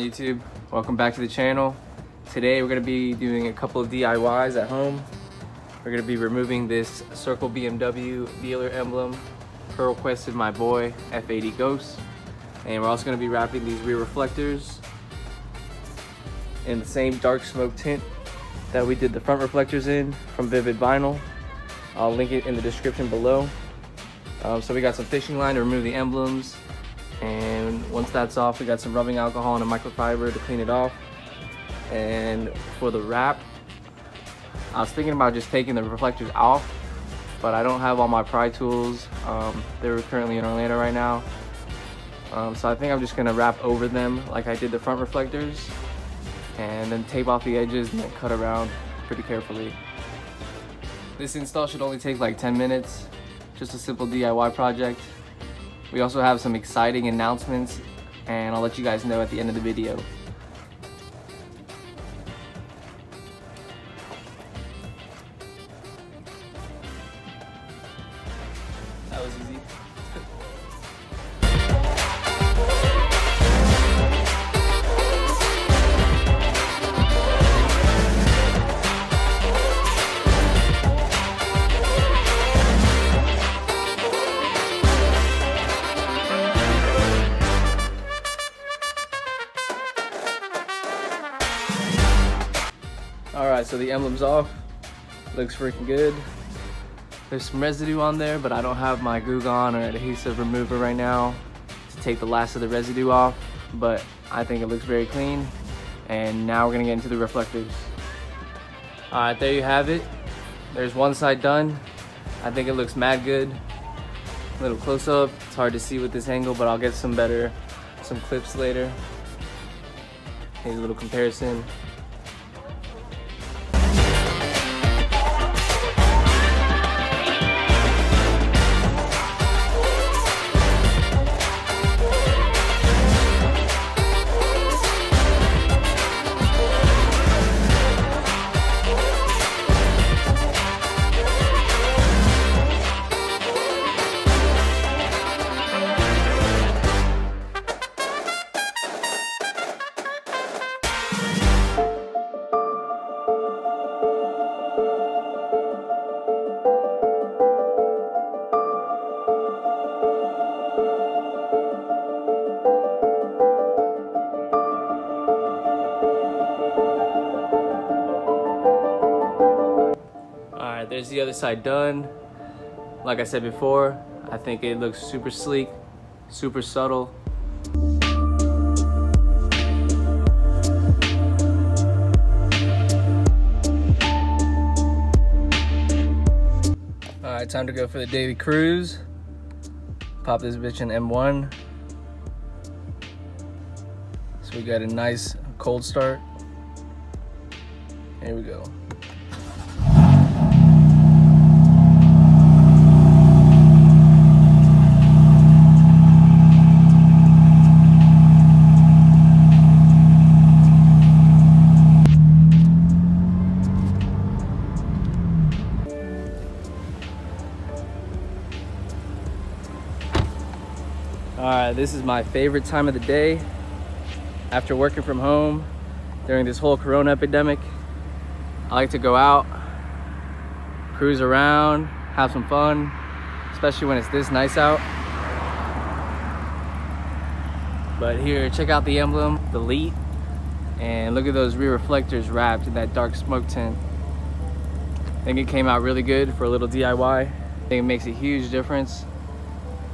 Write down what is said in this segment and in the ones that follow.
YouTube? Welcome back to the channel. Today we're going to be doing a couple of DIYs at home. We're going to be removing this circle BMW dealer emblem per request of my boy F80 Ghost, and we're also going to be wrapping these rear reflectors in the same dark smoke tint that we did the front reflectors in from Vivid Vinyl. I'll link it in the description below. So we got some fishing line to remove the emblems, and once that's off, we got some rubbing alcohol and a microfiber to clean it off. And for the wrap, I was thinking about just taking the reflectors off, but I don't have all my pry tools. They're currently in Orlando right now, so I think I'm just gonna wrap over them like I did the front reflectors, and then tape off the edges and then cut around pretty carefully. This install should only take like 10 minutes, just a simple DIY project. We also have some exciting announcements, and I'll let you guys know at the end of the video. That was easy. Alright, so the emblem's off. Looks freaking good. There's some residue on there, but I don't have my glue gun or adhesive remover right now to take the last of the residue off, but I think it looks very clean. And now we're gonna get into the reflectors. Alright, there you have it. There's one side done. I think it looks mad good. A little close up, it's hard to see with this angle, but I'll get some clips later. Here's a little comparison. There's the other side done. Like I said before, I think it looks super sleek, super subtle. Alright, time to go for the daily cruise. Pop this bitch in M1. So we got a nice cold start. Here we go. Alright, this is my favorite time of the day. After working from home during this whole corona epidemic, I like to go out, cruise around, have some fun, especially when it's this nice out. But here, check out the emblem, the Elite, and look at those rear reflectors wrapped in that dark smoke tint. I think it came out really good for a little DIY. I think it makes a huge difference.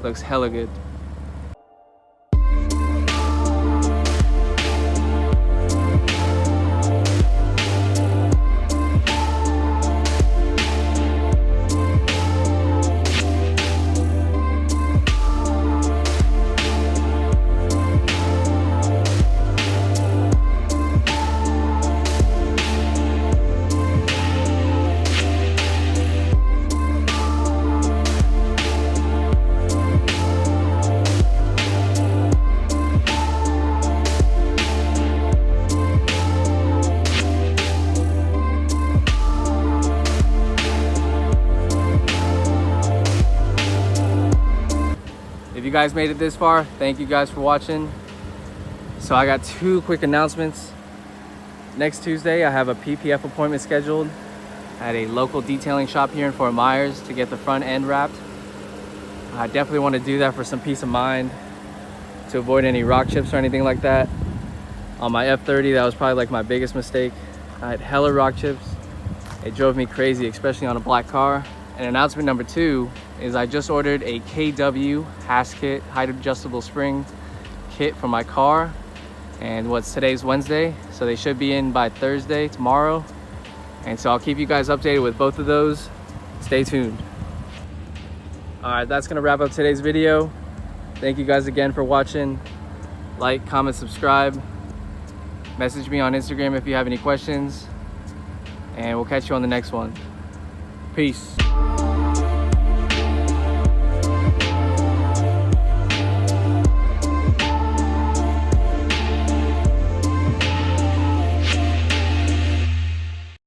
Looks hella good. If you guys made it this far, thank you guys for watching. So I got two quick announcements. Next Tuesday, I have a PPF appointment scheduled at a local detailing shop here in Fort Myers to get the front end wrapped. I definitely want to do that for some peace of mind, to avoid any rock chips or anything like that. On my F30, that was probably like my biggest mistake. I had hella rock chips. It drove me crazy, especially on a black car. And announcement number two is I just ordered a KW Hass kit, height adjustable spring kit for my car. And today's Wednesday, so they should be in by Thursday, tomorrow. And so I'll keep you guys updated with both of those. Stay tuned. All right, that's gonna wrap up today's video. Thank you guys again for watching. Like, comment, subscribe. Message me on Instagram if you have any questions. And we'll catch you on the next one. Peace.